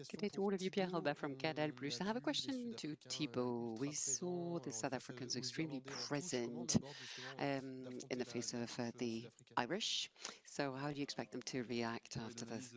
Good day to all of you, Pierre Robin from Canal+. I have a question to Thibaut. We saw the South Africans extremely present in the face of the Irish. So how do you expect them to react after this?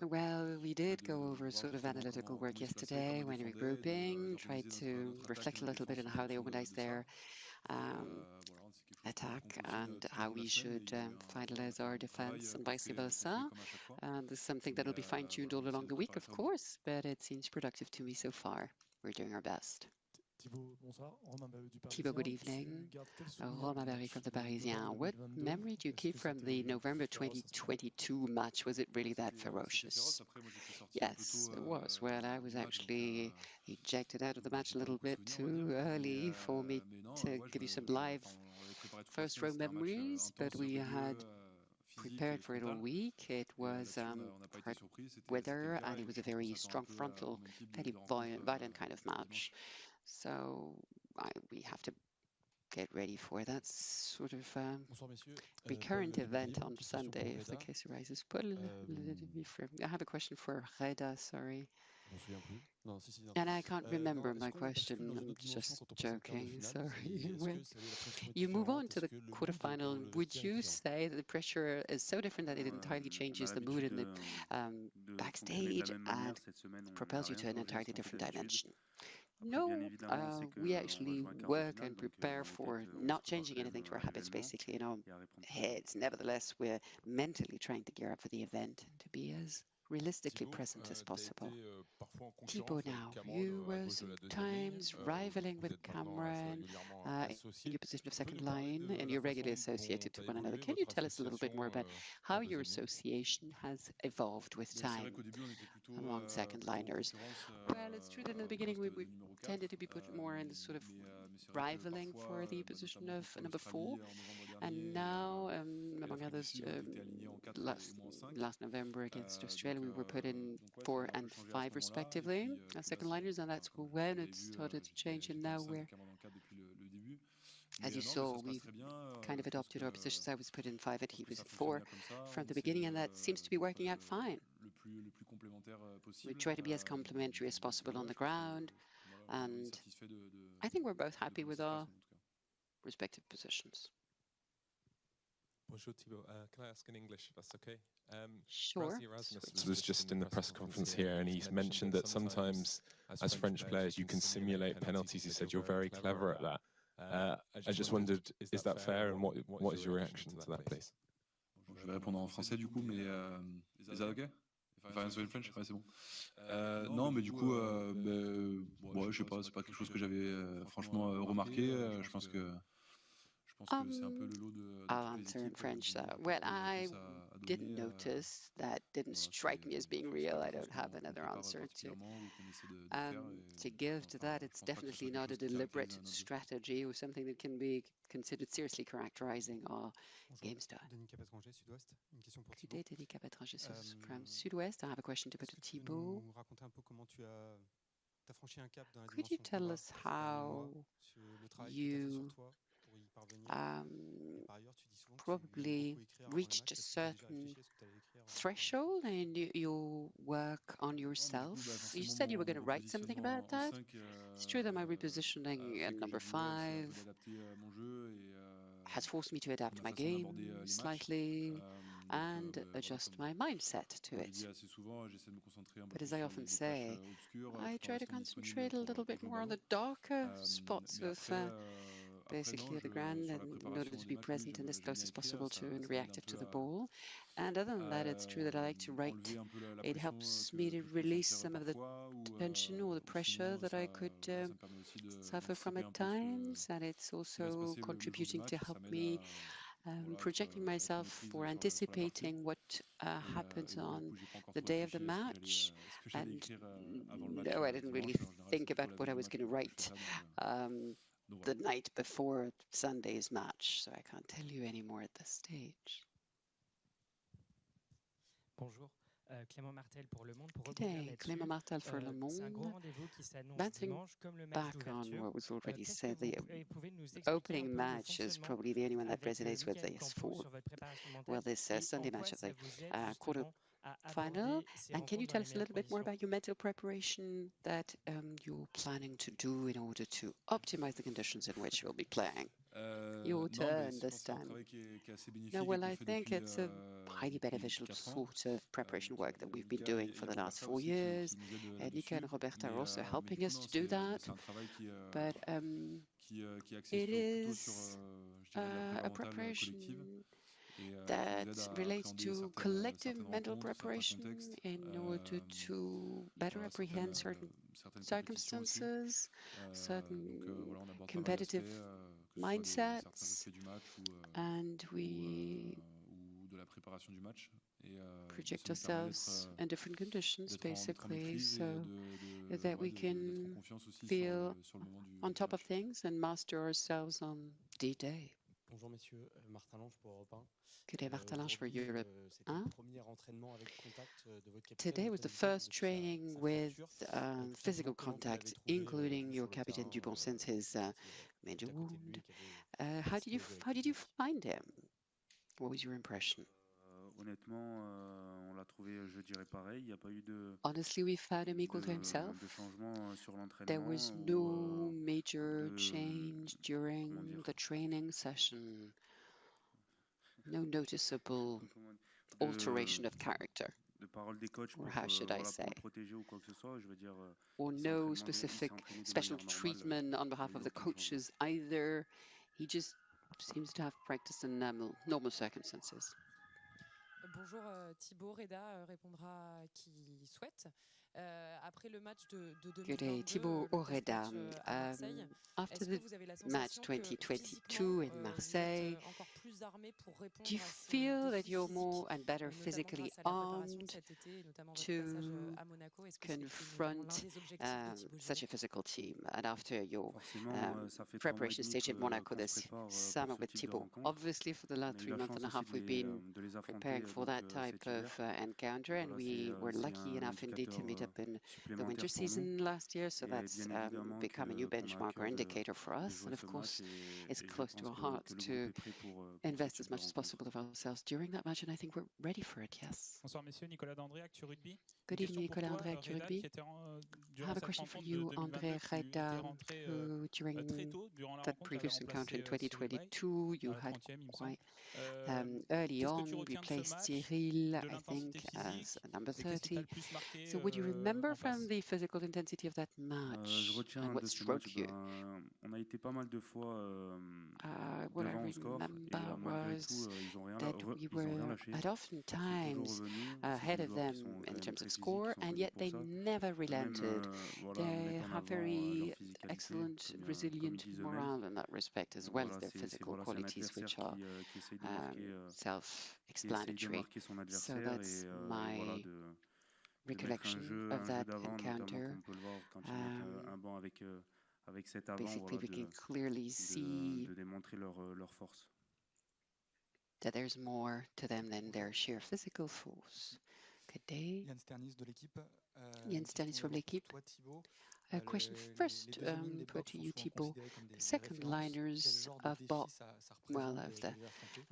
Well, we did go over sort of analytical work yesterday when regrouping, tried to reflect a little bit on how they organized their attack and how we should finalize our defense and vice versa. And this is something that will be fine-tuned all along the week, of course, but it seems productive to me so far. We're doing our best. Thibaut, good evening. Romain Barry from the Parisien. What memory do you keep from the November 2022 match? Was it really that ferocious? Yes, it was. Well, I was actually ejected out of the match a little bit too early for me to give you some live first row memories, but we had prepared for it all week. It was hard weather and it was a very strong frontal, very violent kind of match. So we have to get ready for that sort of recurrent event on Sunday if the case arises. I have a question for Reda, sorry. And I can't remember my question. I'm just joking. Sorry. When you move on to the quarterfinal, would you say that the pressure is so different that it entirely changes the mood in the backstage and propels you to an entirely different dimension? No, we actually work and prepare for not changing anything to our habits, basically, in our heads. Nevertheless, we're mentally trying to gear up for the event and to be as realistically present as possible. Thibaut, now, you were sometimes rivaling with Cameron in your position of second line, and you're regularly associated to one another. Can you tell us a little bit more about how your association has evolved with time among second liners? Well, it's true that in the beginning we tended to be put more in the sort of rivaling for the position of number 4. And now, among others, last November against Australia, we were put in 4 and 5 respectively as second liners, and that's when it started to change. And now we're, as you saw, we've kind of adopted our positions. I was put in 5 and he was 4 from the beginning, and that seems to be working out fine. We try to be as complementary as possible on the ground, and I think we're both happy with our respective positions. Bonjour Thibaut, can I ask in English if that's okay? Sure. Erasmus was just in the press conference here and he's mentioned that sometimes as French players you can simulate penalties. He said you're very clever at that. I just wondered, is that fair and what is your reaction to that, please? Je vais répondre en français du coup, mais is that okay? If I answer in French, ouais, c'est bon. Non, mais du coup, ouais, je sais pas, c'est pas quelque chose que j'avais franchement remarqué. Je pense que c'est un peu le lot de I'll answer in French. Well, I didn't notice. That didn't strike me as being real. I don't have another answer to give to that. It's definitely not a deliberate strategy or something that can be considered seriously characterizing our game style. Good day, Denis Capetranger from Sud-Ouest. I have a question to put to Thibaut. Could you tell us how you probably reached a certain threshold in your work on yourself? You said you were going to write something about that. It's true that my repositioning at number 5 has forced me to adapt my game slightly and adjust my mindset to it. But as I often say, I try to concentrate a little bit more on the darker spots of basically the ground in order to be present and as close as possible to and reactive to the ball. And other than that, it's true that I like to write. It helps me to release some of the tension or the pressure that I could suffer from at times, and it's also contributing to help me projecting myself or anticipating what happens on the day of the match. And no, I didn't really think about what I was going to write the night before Sunday's match, so I can't tell you any more at this stage. Bonjour. Today, Clément Martel for Le Monde, bouncing back on what was already said, the opening match is probably the only one that resonates with this this Sunday match at the quarter final. And can you tell us a little bit more about your mental preparation that you're planning to do in order to optimize the conditions in which you'll be playing? Your turn this time. No, well, I think it's a highly beneficial sort of preparation work that we've been doing for the last 4 years. And Nico and Roberta are also helping us to do that. But it is a preparation that relates to collective mental preparation in order to better apprehend certain circumstances, certain competitive mindsets, and we project ourselves in different conditions, basically, so that we can feel on top of things and master ourselves on D-Day. Bonjour messieurs, Martin Lange pour Europe 1. Good day, Martin Lange for Europe 1. Today was the first training with physical contact, including your Capitaine Dupont since his major wound. How did you find him? What was your impression? Honnêtement, on l'a trouvé, je dirais pareil. Il n'y a pas eu de. Honestly, we found him equal to himself. There was no major change during the training session. No noticeable alteration of character. Or how should I say? Or no specific special treatment on behalf of the coaches either. He just seems to have practiced in normal circumstances. Bonjour, Thibaut Reda répondra qui souhaite. Après le match de 2022, good day, Thibaut Oreda. After the match 2022 in Marseille, do you feel that you're more and better physically armed to confront such a physical team? And after your preparation stage at Monaco this summer with Thibaut, obviously for the last 3.5 months we've been preparing for that type of encounter, and we were lucky enough indeed to meet up in the winter season last year, so that's become a new benchmark or indicator for us. And of course, it's close to our hearts to invest as much as possible of ourselves during that match, and I think we're ready for it, yes. Bonsoir, messieurs. Nicolas d'André, Actu Rugby. Good evening, Nicolas d'André, Actu Rugby. I have a question for you, André Reda, who during that previous encounter in 2022, you had quite early on replaced Cyril, I think, as number 30. So would you remember from the physical intensity of that match and what struck you? What I remember was that we were at often times ahead of them in terms of score, and yet they never relented. They have very excellent, resilient morale in that respect, as well as their physical qualities, which are self-explanatory. So that's my recollection of that encounter. Basically, we can clearly see that there's more to them than their sheer physical force. Good day. Jens Stennis from l'équipe. A question first put to you, Thibaut. The second liners of the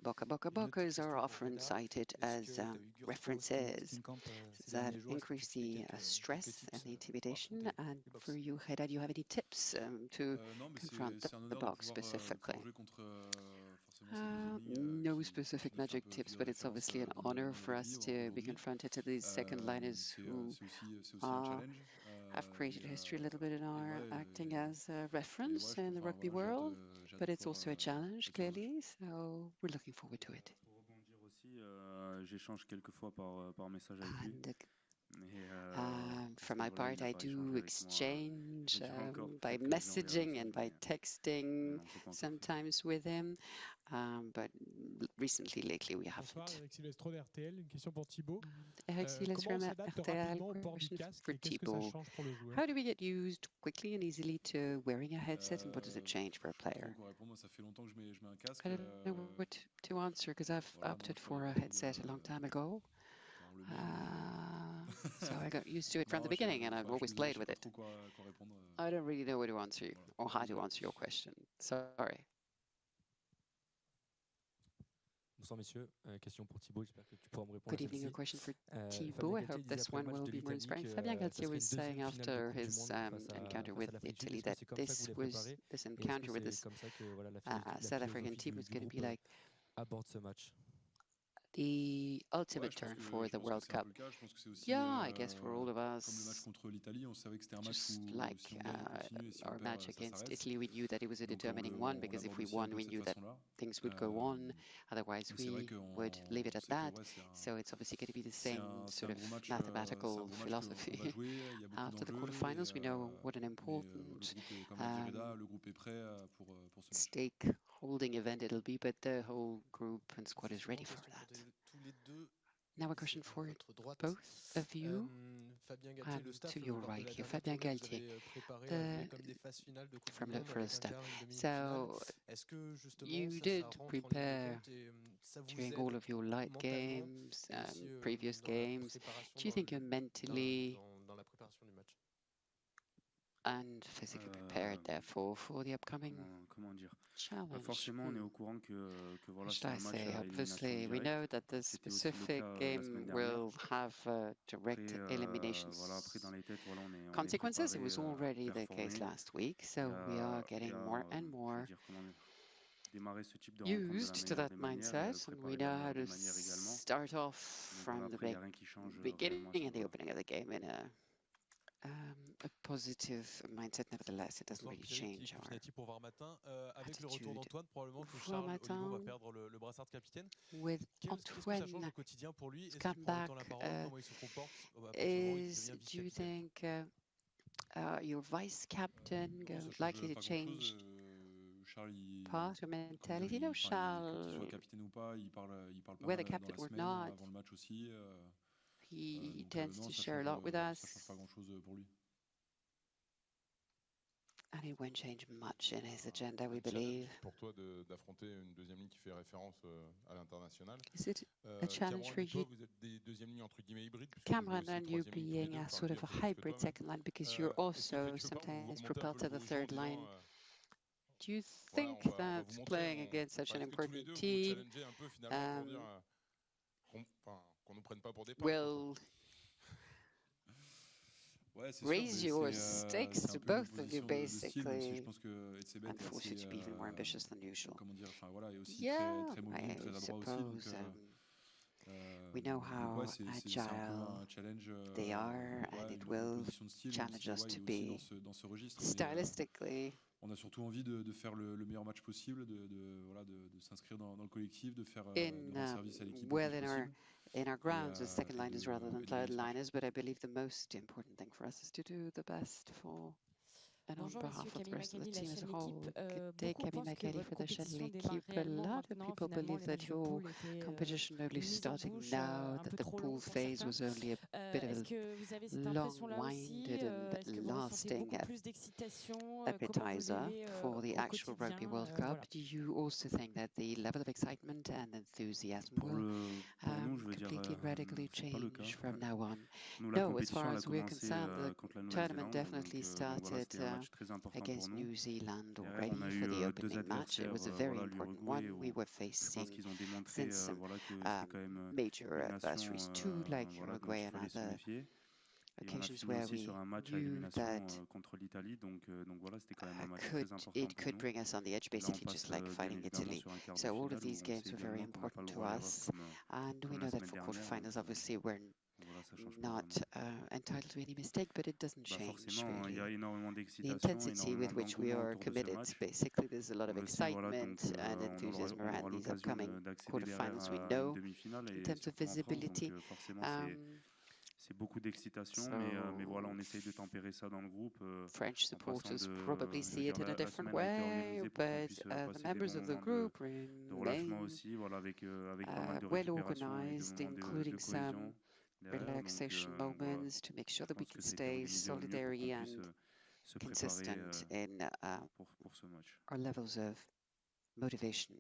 Boca Bocas are often cited as references that increase the stress and the intimidation. And for you, Reda, do you have any tips to confront the box specifically? No specific magic tips, but it's obviously an honor for us to be confronted to these second liners who have created history a little bit in our acting as a reference in the rugby world, but it's also a challenge, clearly, so we're looking forward to it. For my part, I do exchange by messaging and by texting sometimes with him, but lately we haven't. Eric Silvestre from RTL, question for Thibaut. How do we get used quickly and easily to wearing a headset, and what does it change for a player? I don't know what to answer, because I've opted for a headset a long time ago. So I got used to it from the beginning, and I've always played with it. I don't really know what to answer you or how to answer your question. Sorry. Bonsoir messieurs, question pour Thibaut, j'espère que tu pourras me répondre Good à evening, a celle-ci. question for Fabien Thibaut. I Galtier hope disait this après le one match will de be more l'Italie inspiring. que Fabien ça Galtier serait was une saying deuxième finale de after Coupe du his Monde encounter face with à l'Afrique du Sud. Italy Est-ce que that c'est comme ça que vous l'avez préparé? this Et est-ce encounter que with c'est this comme ça que voilà, la South African philosophie team du was going to groupe be like aborde ce match? the ultimate turn for the World Cup? Yeah, I guess for all of us, comme le match contre l'Italie, on savait que c'était un match just où like si on gagne, on continue, et si on our perd, match ça against s'arrête. Italy, we knew that it was a Donc determining on one, because if l'aborde we aussi un won, peu we de knew cette that façon-là. things would go on. Otherwise, C'est vrai we qu'on would leave it at sait que that. ouais, So it's obviously going to be the c'est same un sort of gros match, mathematical qu'on va philosophy. jouer. Il y a beaucoup After the d'enjeux, quarterfinals, we know what an mais important le groupe est, comme l'a dit Reda, le groupe est prêt pour ce match. stake holding event it'll be, but the whole group and squad is ready for that. Now a question for both of you. To your right here, Fabien Galtier, from the first step. So you did prepare during all of your light games, previous games. Do you think you're mentally and physically prepared, therefore, for the upcoming challenge? Forcément, on est au courant que voilà, What c'est should I un match say? à Obviously, élimination we directe. know that the C'était aussi le specific cas la game semaine dernière. will have direct Après, elimination voilà, après dans les têtes, voilà, on est consequences. préparé, It was already the case performer. last week, so we are getting more and Je more veux dire, comment dire, démarrer ce type de rencontre de la used to meilleure that des manières et mindset, and we préparer de la know how meilleure to des manières également. start off Donc voilà, from the après, il n'y a rien qui change beginning réellement à ce and the niveau-là. opening of the game in a positive mindset. Nevertheless, it doesn't really change our pour voir matin. Avec le attitude. retour d'Antoine, probablement que Voir Charles Oliveau va Matin, perdre le brassard de capitaine. with Qu'est-ce que ça change Antoine au quotidien pour lui? Est-ce come qu'il prend autant back, la parole? Comment il se comporte à partir du moment où il devient do you vice-capitaine? think your vice captain likely to change Charles, part or mentality? No, que ce soit Charles, capitaine ou pas, il parle pas whether mal dans captain la or semaine, not, avant le match aussi. he Donc tends non, to ça share a lot with change us, pas grand-chose pour lui. and it won't change much in his agenda, we Un challenge believe. pour toi d'affronter une deuxième ligne qui fait référence à l'international. Is it a challenge Cameron for et toi, you, vous êtes des deuxièmes lignes entre guillemets hybrides, puisque vous jouez Cameron, aussi and you troisième ligne tous les being deux, a par sort le of a biais un peu plus que hybrid toi, mais second line, because you're est-ce que also quelque part vous sometimes remontez un propelled peu to le the niveau au third champ en line? disant Do you voilà, think on va that vous montrer, playing against such an est-ce que tous les important deux vous team challengez un peu finalement pour dire qu'on nous prenne pas pour des pâtes, will Ouais, c'est sûr, raise mais your c'est stakes un to peu une both of you, opposition de style, même si je basically, pense que Etzebet and est force you assez, to be even more ambitious than usual? comment dire, enfin voilà, est aussi Yeah, très mobile, I très adroit aussi, donc suppose we know donc ouais, how c'est un peu agile un challenge, they are, and ouais, it une will opposition de style, même challenge si us ouais, to il est be aussi dans ce registre, mais stylistically on a surtout envie de faire le meilleur match possible, voilà, de s'inscrire dans le collectif, de faire in de rendre service à l'équipe le well plus possible. in our grounds as second Et liners rather than de third gagner ce match. liners, but I believe the most important thing for us is to do the best for and on Bonjour behalf messieurs, of the Camille rest of the Macali, la team as a chaîne whole. L'équipe. Good day, Beaucoup Camille pensent que Macali votre for the chaîne compétition démarre L'équipe. A réellement lot of maintenant. people Finalement, believe les that matchs de your poule étaient competition only une mise en starting bouche now, un that peu the trop pool longue pour phase certains. was only a bit of Est-ce a que vous avez cette impression-là aussi? long-winded and Est-ce que vous ressentez lasting beaucoup plus d'excitation? Comment vous appetizer vivez for the au actual Rugby quotidien? World Cup? Voilà. Do you also think that the level of excitement and enthusiasm Pour will nous, je veux dire, completely and radically c'est pas le cas. change from now on? Nous, la No, as far compétition, elle a as we're commencé concerned, contre the la tournament Nouvelle-Zélande, definitely donc voilà, started c'était un match très important pour against nous. New Zealand Derrière, already on a for the eu deux opening match. It adversaires, was a very voilà, important l'Uruguay, one. We où were je pense facing qu'ils ont démontré since some voilà, que c'était quand même major une nation adversaries too, like voilà, dont Uruguay il and fallait se other méfier. Et on a occasions fini where aussi we sur un match à knew élimination that contre l'Italie, donc voilà, c'était quand même un match très important pour could nous. bring us on the edge, Et là, on basically passe just like bien fighting évidemment Italy. sur un quart de So all finale of these où on games sait were very également qu'on n'a pas important le to droit à l'erreur us, and we comme know la that semaine for dernière. quarterfinals, Donc obviously, we're voilà, ça change pas not vraiment. entitled to any mistake, but it doesn't Bah change forcément, il y a really. énormément The d'excitation, intensity with énormément which we d'engouement are autour de ce committed, match. basically, there's a lot of On le sait, voilà, excitement donc and on enthusiasm aura around these l'occasion upcoming d'accéder derrière quarterfinals. We à une know demi-finale in et terms of surtout en France, donc visibility. forcément c'est beaucoup d'excitation, So mais voilà, on essaye de tempérer ça dans le groupe French en passant supporters de, probably je veux see dire, it in a la different semaine a été way, organisée pour qu'on but puisse the passer des members bons of the moments group de relâchement remain aussi, voilà, avec pas mal de well récupération et de organized, moments de including some cohésion derrière. relaxation Donc voilà, moments to make sure je that we pense can que ça a été stay organisé au mieux pour qu'on solidary puisse and se préparer consistent in pour ce match. our levels of motivation